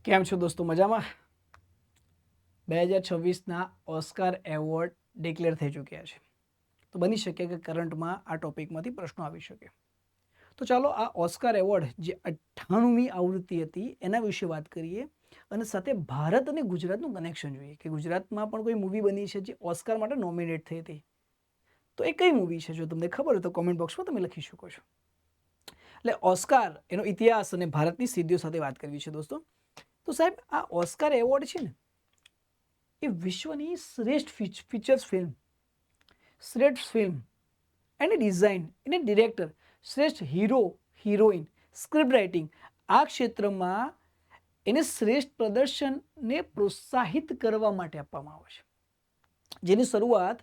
કેમ છો દોસ્તો? મજામાં? 2026ના ઓસ્કાર એવોર્ડ ડિક્લેર થઈ ચૂક્યા છે. તો બની શકે કે કરંટમાં આ ટોપિકમાંથી પ્રશ્નો આવી શકે. તો ચાલો આ ઓસ્કાર એવોર્ડ જે 98મી આવૃત્તિ હતી એના વિશે વાત કરીએ અને સાથે ભારત અને ગુજરાતનું કનેક્શન જોઈએ કે ગુજરાતમાં પણ કોઈ મૂવી બની છે જે ઓસ્કાર માટે નોમિનેટ થઈ હતી. તો એ કઈ મૂવી છે? જો તમને ખબર હોય તો કોમેન્ટ બોક્સમાં તમે લખી શકો છો. એટલે ઓસ્કાર એનો ઇતિહાસ અને ભારતની સિદ્ધિઓ સાથે વાત કરવી છે દોસ્તો. તો સાહેબ આ ઓસ્કાર એવોર્ડ છે ને એ વિશ્વની શ્રેષ્ઠ ફીચર્સ ફિલ્મ, શ્રેષ્ઠ ફિલ્મ એની ડિઝાઇન, એને ડિરેક્ટર, શ્રેષ્ઠ હીરો હિરોઈન, સ્ક્રિપ્ટ રાઇટિંગ આ ક્ષેત્રમાં એને શ્રેષ્ઠ પ્રદર્શનને પ્રોત્સાહિત કરવા માટે આપવામાં આવે છે, જેની શરૂઆત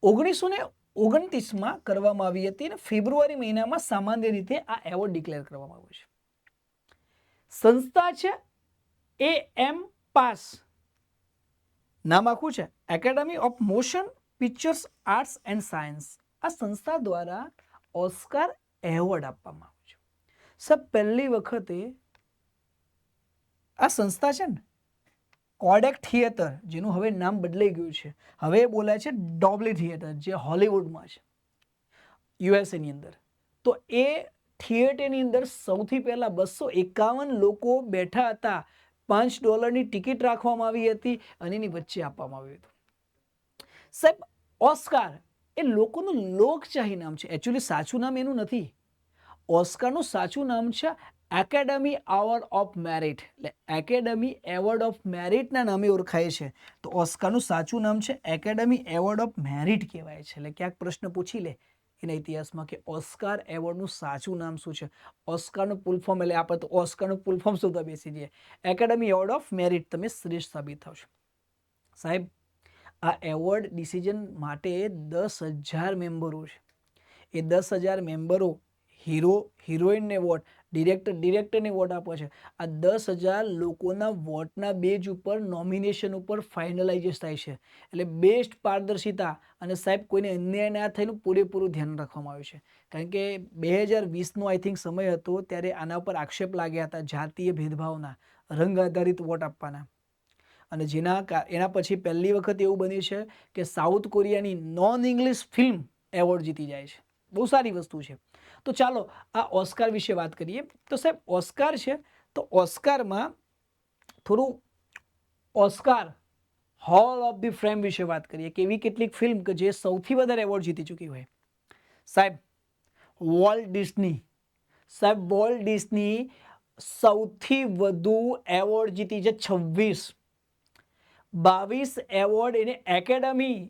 1929માં કરવામાં આવી હતી અને ફેબ્રુઆરી મહિનામાં સામાન્ય રીતે આ એવોર્ડ ડિક્લેર કરવામાં આવ્યો છે. સંસ્થા છે AM પાસ, નામ આખું છે academy of motion pictures arts and science. આ સંસ્થા દ્વારા ઓસ્કાર એવોર્ડ આપવામાં આવે છે. સબ પહેલી વખતે આ સંસ્થા છે ને કોડેક થિયેટર, જેનું હવે નામ બદલાઈ ગયું છે, હવે એ બોલાય છે ડોબલી થિયેટર, જે હોલિવૂડમાં છે યુએસએની અંદર. તો એ થિયેટરની અંદર સૌથી પહેલા 251 લોકો બેઠા હતા. $5ની ટિકિટ રાખવામાં આવી હતી અને એની વચ્ચે આપવામાં આવ્યું હતું. સાહેબ ઓસ્કાર એ લોકોનું લોકશાહી નામ છે. એકચ્યુઅલી સાચું નામ એનું નથી. ઓસ્કારનું સાચું નામ છે એકેડમી એવોર્ડ ઓફ મેરિટ, એટલે એકેડમી એવોર્ડ ઓફ મેરિટના નામે ઓળખાય છે. તો ઓસ્કારનું સાચું નામ છે એકેડમી એવોર્ડ ઓફ મેરિટ કહેવાય છે. એટલે ક્યાંક પ્રશ્ન પૂછી લે એના ઇતિહાસમાં કે ઓસ્કાર એવોર્ડનું સાચું નામ શું છે. ઓસ્કારનું ફૂલ ફોર્મ, એટલે આપણે તો ઓસ્કારનું ફૂલ ફોર્મ શોધવા બેસી જઈએ. એકેડમી એવોર્ડ ઓફ મેરિટ, તમે શ્રેષ્ઠ સાબિત થશો. સાહેબ આ એવોર્ડ ડિસિઝન માટે 10,000 મેમ્બરો છે. એ 10,000 મેમ્બરો હીરો હિરોઈનને વોટ, ડિરેક્ટરને વોટ આપે છે. આ 10,000 લોકોના વોટના બેઝ ઉપર નોમિનેશન ઉપર ફાઇનલાઇઝ થાય છે. એટલે બેસ્ટ પારદર્શિતા અને સાહેબ કોઈને અન્યાય ના થઈને પૂરેપૂરું ધ્યાન રાખવામાં આવ્યું છે. કારણ કે 2020નો આઈ થિંક સમય હતો ત્યારે આના ઉપર આક્ષેપ લાગ્યા હતા જાતીય ભેદભાવના, રંગ આધારિત વોટ આપવાના. અને એના પછી પહેલી વખત એવું બન્યું છે કે સાઉથ કોરિયાની નોન ઇંગ્લિશ ફિલ્મ એવોર્ડ જીતી જાય છે. બહુ સારી વસ્તુ છે. તો ચાલો આ ઓસ્કાર વિશે વાત કરીએ. તો સાહેબ ઓસ્કાર છે તો ઓસ્કારમાં થોડું Oscar hall of the frame વિશે વાત કરીએ કે એવી કેટલીક ફિલ્મ કે જે સૌથી વધારે એવોર્ડ જીતી ચૂકી હોય. સાહેબ વોલ્ટ ડિસ્ની, સાહેબ વોલ્ટ ડિસ્ની સૌથી વધુ એવોર્ડ જીતી છે 26. 22 એવોર્ડ એને એકેડમી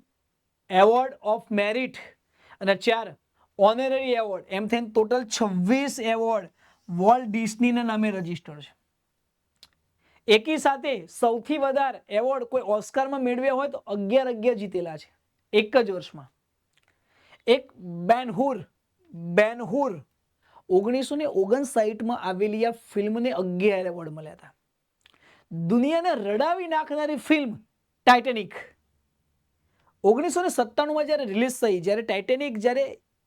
એવોર્ડ ઓફ મેરિટ અને 4 ઓનરરી એવોર્ડ, એમ થઈને ટોટલ 26 એવોર્ડ વોલ્ટ ડિસ્નીના નામે રજીસ્ટર છે. એકી સાથે સૌથી વધારે એવોર્ડ કોઈ ઓસ્કારમાં મેળવ્યા હોય તો 11 જીતેલા છે એક જ વર્ષમાં. એક બેનહુર 1959માં આવેલી આ ફિલ્મને 11 એવોર્ડ મળ્યા હતા. દુનિયાને રડાવી નાખનારી ફિલ્મ ટાઇટેનિક 1997માં જ્યારે રિલીઝ થઈ, જ્યારે ટાઇટેનિક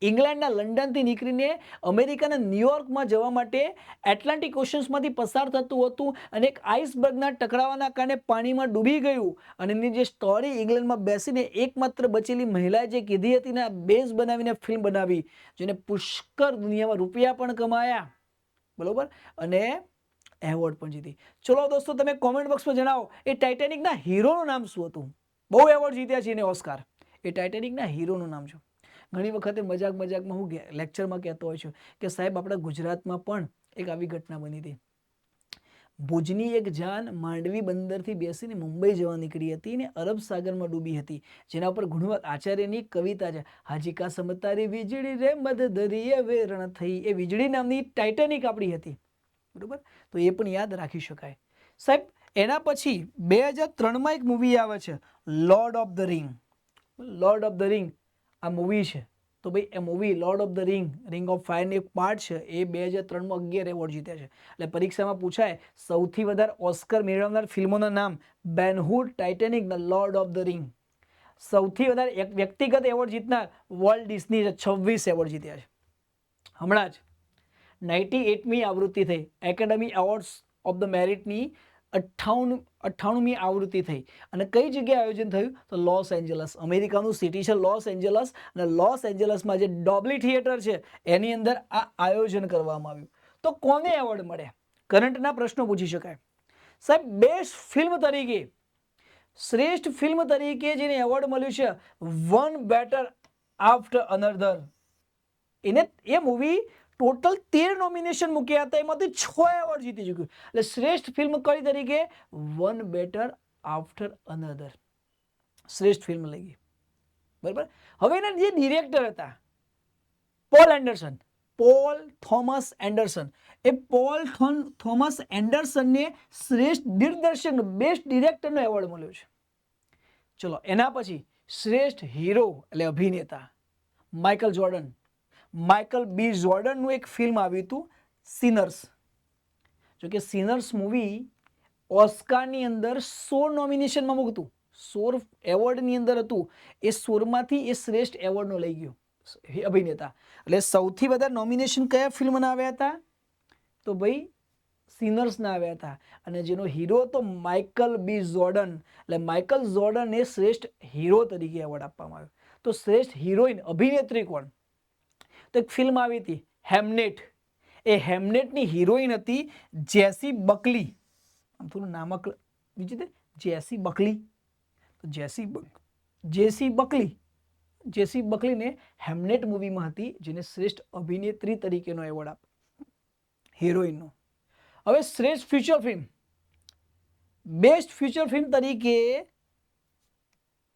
ઇંગ્લેન્ડના લંડનથી નીકળીને અમેરિકાના ન્યુયોર્કમાં જવા માટે એટલાન્ટિક ઓશન્સમાંથી પસાર થતું હતું અને એક આઇસબર્ગના ટકરાવાના કારણે પાણીમાં ડૂબી ગયું અને એની જે સ્ટોરી ઇંગ્લેન્ડમાં બેસીને એકમાત્ર બચેલી મહિલાએ જે કીધી હતી ને બેઝ બનાવીને ફિલ્મ બનાવી, જેને પુષ્કળ દુનિયામાં રૂપિયા પણ કમાયા, બરોબર, અને એવોર્ડ પણ જીતી. ચલો દોસ્તો તમે કોમેન્ટ બોક્સમાં જણાવો એ ટાઇટેનિકના હીરોનું નામ શું હતું. બહુ એવોર્ડ જીત્યા છે એને ઓસ્કાર. એ ટાઇટેનિકના હીરોનું નામ છે. ઘણી વખતે મજાકમાં હું લેક્ચરમાં કહેતો હોય છું કે સાહેબ આપણા ગુજરાતમાં પણ એક આવી ઘટના બની હતી. ભુજની એક જાન માંડવી બંદરથી બેસીને મુંબઈ જવા નીકળી હતી અને અરબ સાગરમાં ડૂબી હતી. જેના ઉપર ગુણવંત આચાર્યની કવિતા છે, હાજી કા સમતારી વીજળી રે મદ દરિયે વેરણ થઈ. એ વીજળી નામની ટાઇટેનિક આપણી હતી, બરોબર. તો એ પણ યાદ રાખી શકાય. સાહેબ એના પછી 2003માં એક મૂવી આવે છે Lord of the Ring. Lord of the Ring આ મૂવી છે. તો ભાઈ એ movie Lord of the Ring of ફાયરનો એક પાર્ટ છે. એ 2003માં 11 એવોર્ડ જીત્યા છે. એટલે પરીક્ષામાં પૂછાય સૌથી વધારે ઓસ્કર મેળવનાર ફિલ્મોના નામ, Ben Hur, Titanic, the Lord of the Ring. સૌથી વધારે વ્યક્તિગત એવોર્ડ જીતનાર વોલ્ટ ડિસ્ની 26 એવોર્ડ જીત્યા છે. હમણાં જ 98મી આવૃત્તિ થઈ એકેડમી એવોર્ડ્સ ઓફ ધ મેરિટની 98મી આવૃત્તિ થઈ. અને કઈ જગ્યાએ આયોજન થયું? તો લોસ એન્જલસ, અમેરિકાનું સિટી છે લોસ એન્જલસ, અને લોસ એન્જલસમાં જે ડોબલી થિયેટર છે એની અંદર આ આયોજન કરવામાં આવ્યું. તો કોને એવોર્ડ મળ્યા? કરંટના પ્રશ્નો પૂછી શકાય. સાહેબ, બેસ્ટ ફિલ્મ તરીકે, શ્રેષ્ઠ ફિલ્મ તરીકે જેને એવોર્ડ મળ્યું છે વન બેટર આફ્ટર અનધર, એને એ મૂવી ટોટલ 13 નોમિનેશન મૂક્યા હતા, એમાંથી 6 એવોર્ડ જીતી ચૂક્યું. એટલે શ્રેષ્ઠ ફિલ્મ કઈ તરીકે? વન બેટર આફ્ટર અનધર, શ્રેષ્ઠ ફિલ્મ લઈ ગઈ. બરાબર. હવે એના જે ડિરેક્ટર હતા પોલ થોમસ એન્ડરસન, એ પોલ થોમસ એન્ડરસનને શ્રેષ્ઠ દિગ્દર્શક, બેસ્ટ ડિરેક્ટરનો એવોર્ડ મળ્યો છે. ચલો, એના પછી શ્રેષ્ઠ હીરો એટલે અભિનેતા માઇકલ બી જોર્ડનનું એક ફિલ્મ આવ્યું હતું સિનર્સ. જો કે સિનર્સ મૂવી ઓસ્કારની અંદર 16 નોમિનેશનમાં મૂકતું, 16 એવોર્ડની અંદર હતું, એ 16માંથી એ શ્રેષ્ઠ એવોર્ડનો લઈ ગયો અભિનેતા. એટલે સૌથી વધારે નોમિનેશન કયા ફિલ્મના આવ્યા હતા? તો ભાઈ સિનર્સના આવ્યા હતા. અને જેનો હીરો હતો માઇકલ બી જોર્ડન, એટલે માઇકલ જોર્ડનને શ્રેષ્ઠ હીરો તરીકે એવોર્ડ આપવામાં આવ્યો. તો શ્રેષ્ઠ હિરોઈન અભિનેત્રી કોણ? તો એક ફિલ્મ આવી હતી હેમનેટ, એ હેમનેટની હિરોઈન હતી જેસી બકલી. આમ થોડું નામક બીજું જેસી બકલી, તો જેસી બકલીને હેમનેટ મૂવીમાં હતી, જેને શ્રેષ્ઠ અભિનેત્રી તરીકેનો એવોર્ડ આપ્યો હિરોઈનનો. હવે શ્રેષ્ઠ feature film, best feature film તરીકે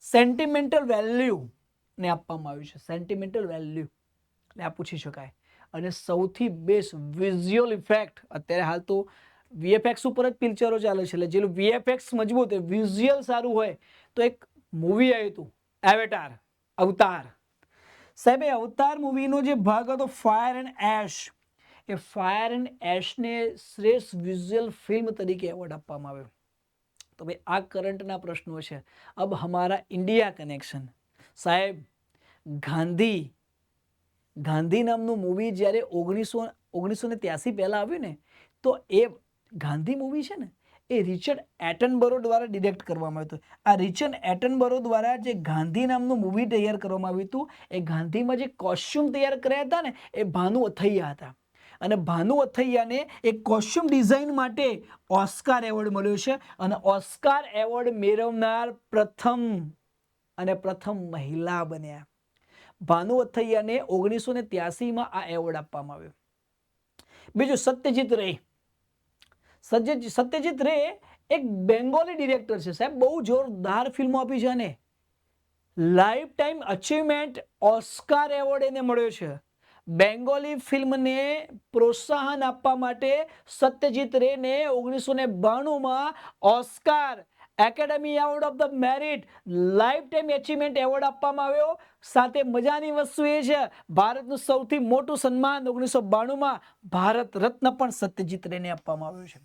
સેન્ટિમેન્ટલ વેલ્યુ ને આપવામાં આવ્યું છે. સેન્ટિમેન્ટલ વેલ્યુ ને આ પૂછી શકાય. અને સૌથી બેસ્ટ વિઝ્યુઅલ ઇફેક્ટ, અત્યારે હાલ તો વીએફએક્સ ઉપર જ પિક્ચરો ચાલે છે, એટલે જેનું વીએફએક્સ મજબૂત હોય, વિઝ્યુઅલ સારું હોય, તો એક મૂવી આવ્યું હતું અવતાર. સાહેબ, એ અવતાર મૂવીનો જે ભાગ હતો ફાયર એન્ડ એશ, એ ફાયર એન્ડ એશને શ્રેષ્ઠ વિઝ્યુઅલ ફિલ્મ તરીકે એવોર્ડ આપવામાં આવ્યો. તો ભાઈ આ કરંટના પ્રશ્નો છે. અબ હમારા ઇન્ડિયા કનેક્શન. સાહેબ, ગાંધી નામનું મૂવી જ્યારે 1983 પહેલા આવ્યું ને, તો એ ગાંધી મૂવી છે ને, એ રિચર્ડ એટનબરો દ્વારા ડિરેક્ટ કરવામાં આવ્યું હતું. આ રિચર્ડ એટનબરો દ્વારા જે ગાંધી નામનું મૂવી તૈયાર કરવામાં આવ્યું હતું, એ ગાંધીમાં જે કોસ્ચ્યુમ તૈયાર કર્યા હતા ને, એ ભાનુ અથૈયા હતા. અને ભાનુ અથૈયાને એક કોસ્ચ્યુમ ડિઝાઇન માટે ઓસ્કાર એવોર્ડ મળ્યો છે. અને ઓસ્કાર એવોર્ડ મેળવનાર પ્રથમ મહિલા બન્યા. ભાનુ અથૈયાને 1983માં આ એવોર્ડ આપવામાં આવ્યો. બીજું સત્યજીત રે એક બેંગોલી ડિરેક્ટર છે. સાહેબ, બહુ જોરદાર ફિલ્મો આપી છે, અને lifetime achievement Oscar award એને મળ્યો છે. બેંગોલી ફિલ્મને પ્રોત્સાહન આપવા માટે સત્યજીત રેને 1992માં Oscar academy award of the merit lifetime achievement award આપવામાં આવ્યો. સાથે મજાની વસ્તુ એ છે, ભારતનું સૌથી મોટું સન્માન 1992માં ભારત રત્ન પણ સત્યજીત રેને આપવામાં આવ્યું છે.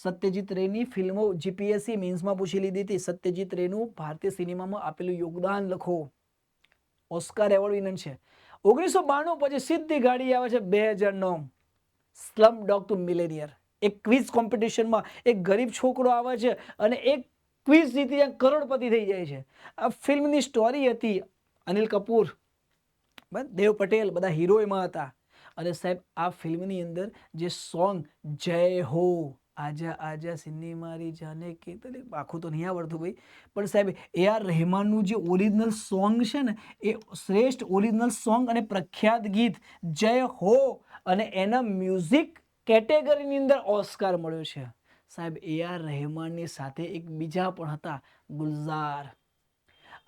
સત્યજીત રેની ફિલ્મો જીપીએસસી મેન્સમાં પૂછી લીધી હતી. સત્યજીત રેનું ભારતીય સિનેમામાં આપેલું યોગદાન લખો. ઓસ્કાર એવોર્ડ વિનર છે. 1992 પછી સીધી ગાડી આવે છે 2009 સ્લમ ડોગ ટુ મિલેનિયર. એક ક્વિઝ કોમ્પિટિશનમાં એક ગરીબ છોકરો આવે છે અને એક ક્વિઝ જીતી કરોડપતિ થઈ જાય છે. આ ફિલ્મની સ્ટોરી હતી અનિલ કપૂર, દેવ પટેલ, બધા હીરો એમાં હતા. અને સાહેબ, આ ફિલ્મની અંદર જે સોંગ જય હો આજા આજા સિન્ની મારી જાને કે, આખું તો નહીં આવડતું ભાઈ, પણ સાહેબ AR રહેમાનનું જે ઓરિજિનલ સોંગ છે ને, એ શ્રેષ્ઠ ઓરિજિનલ સોંગ અને પ્રખ્યાત ગીત જય હો, અને એના મ્યુઝિક કેટેગરીની અંદર ઓસ્કાર મળ્યો છે. સાહેબ, AR રહેમાનની સાથે એક બીજા પણ હતા ગુલઝાર.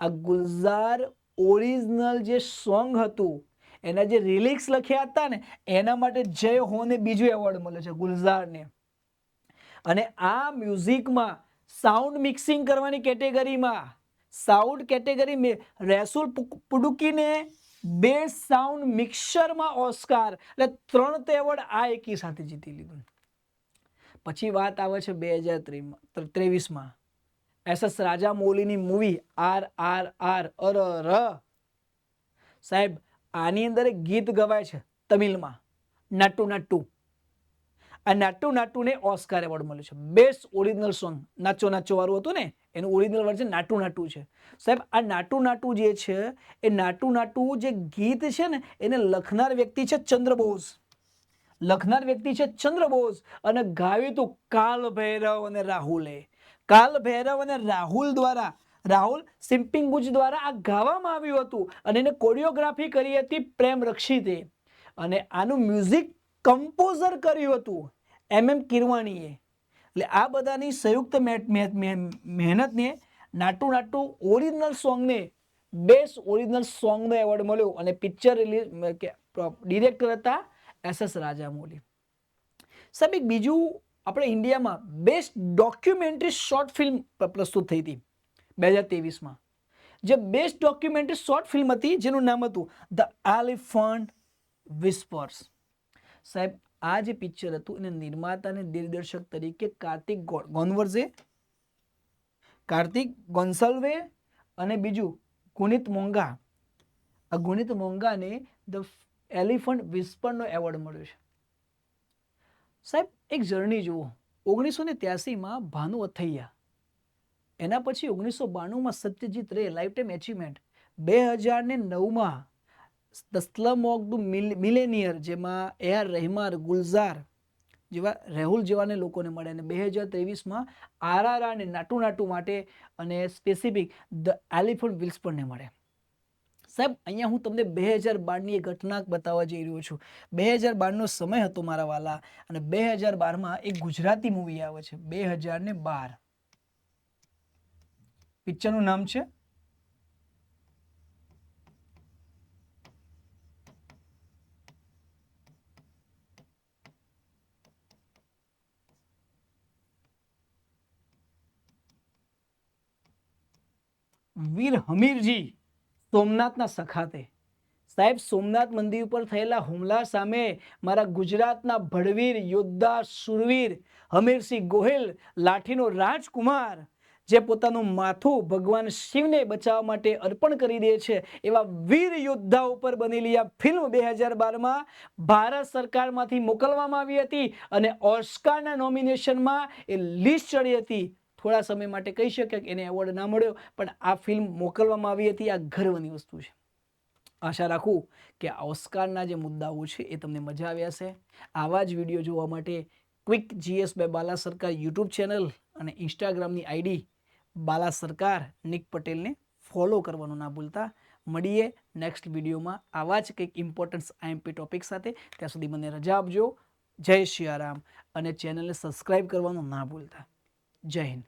આ ગુલઝાર ઓરિજિનલ જે સોંગ હતું, એના જે લિરિક્સ લખ્યા હતા ને, એના માટે જય હો ને બીજો એવોર્ડ મળ્યો છે ગુલઝારને. અને આ મ્યુઝિકમાં સાઉન્ડ મિક્સિંગ કરવાની કેટેગરીમાં રેસુલ પુડુકીને બેસ્ટ સાઉન્ડ મિક્સરમાં ઓસ્કાર, એટલે 3 એવોર્ડ આ એકી સાથે જીતી લીધું. પછી વાત આવે છે 2023માં SS રાજામૌલીની મૂવી RRR. સાહેબ, આની અંદર એક ગીત ગવાય છે તમિલમાં, નટુ નટુ. આ નાટુ નાટુને ઓસ્કાર એવોર્ડ મળ્યો છે. બેસ્ટ ઓરિજિનલ સોંગ, નાચો નાચો વાળું હતું ને એનું ઓરિજિનલ વર્ઝન નાટુ નાટુ છે. સાહેબ આ નાટુ નાટુ જે છે એ નાટુ નાટુ જે ગીત છે ને એને લખનાર વ્યક્તિ છે ચંદ્ર બોઝ. લખનાર વ્યક્તિ છે ચંદ્ર બોઝ અને ગાયું હતું કાલ ભૈરવ અને રાહુલે. કાલ ભૈરવ અને રાહુલ દ્વારા, રાહુલ સિમ્પિંગુજ દ્વારા આ ગાવામાં આવ્યું હતું અને એને કોરિયોગ્રાફી કરી હતી પ્રેમ રક્ષિતે. અને આનું મ્યુઝિક કમ્પોઝર કર્યું હતું MM કિરવાણીએ. એટલે આ બધાની સંયુક્ત મહેનતને નાટુ નાટુ ઓરિજિનલ સોંગને બેસ્ટ ઓરિજિનલ સોંગનો એવોર્ડ મળ્યો અને પિક્ચર રિલીઝ ડિરેક્ટર હતા SS રાજામૌલી. સાહેબ એક બીજું આપણે ઇન્ડિયામાં બેસ્ટ ડોક્યુમેન્ટરી શોર્ટ ફિલ્મ પ્રસ્તુત થઈ હતી 2023માં. જે બેસ્ટ ડોક્યુમેન્ટરી શોર્ટ ફિલ્મ હતી જેનું નામ હતું ધ એલિફન્ટ વિસ્પર્સ. સાહેબ આ જે પિક્ચર હતું એને નિર્માતા અને દિગ્દર્શક તરીકે કાર્તિક ગોન્સાલ્વે અને બીજું ગુનિત મોંગા. આ ગુનિત મોંગાને ધ એલિફન્ટ વિસ્પરનો એવોર્ડ મળ્યો છે. સાહેબ એક જર્ની જુઓ. 1983માં ભાનુ અથૈયા, એના પછી 1992માં Satyajit Ray lifetime achievement, 2009માં the slum of the millionaire જેમાં AR રહેમાન, ગુલઝાર જેવા રાહુલ જેવાને લોકોને મળે અને 2023માં RRR અને નાટુ નાટુ માટે અને સ્પેસિફિક ધ એલિફન્ટ વિસ્પરને મળે. સાહેબ અહીંયા હું તમને 2012ની એક ઘટના બતાવવા જઈ રહ્યો છું. 2012નો સમય હતો મારા વાલા અને 2012માં એક ગુજરાતી મૂવી આવે છે 2012. પિક્ચરનું નામ છે વીર હમીરજી સોમનાથના સખાતે. સાહેબ સોમનાથ મંદિર ઉપર થયેલા હુમલા સામે મારા ગુજરાતના ભડવીર યોદ્ધા શુરવીર હમીરસિંહ ગોહિલ, લાઠીનો રાજકુમાર, જે પોતાનું માથું ભગવાન શિવને બચાવવા માટે અર્પણ કરી દે છે, એવા વીર યોદ્ધા ઉપર બનેલી આ ફિલ્મ 2012માં ભારત સરકારમાંથી મોકલવામાં આવી હતી અને ઓસ્કારના નોમિનેશનમાં એ લિસ્ટ ચડી હતી. થોડા સમય માટે કહી શકાય કે એને એવોર્ડ ના મળ્યો, પણ આ ફિલ્મ મોકલવામાં આવી હતી. આ ગર્વની વસ્તુ છે. આશા રાખું કે આ ઓસ્કારના જે મુદ્દાઓ છે એ તમને મજા આવ્યા છે. આવા જ વિડીયો જોવા માટે ક્વિક GS બાય બાલા સરકાર યુટ્યુબ ચેનલ અને ઇન્સ્ટાગ્રામની ID બાલા સરકાર નિક પટેલને ફોલો કરવાનું ના ભૂલતા. મળીએ નેક્સ્ટ વિડીયોમાં આવા જ કંઈક ઇમ્પોર્ટન્ટ IMP ટોપિક સાથે. ત્યાં સુધી મને રજા આપજો. જય સિયારામ અને ચેનલને સબસ્ક્રાઈબ કરવાનું ના ભૂલતા. જય હિન્દ.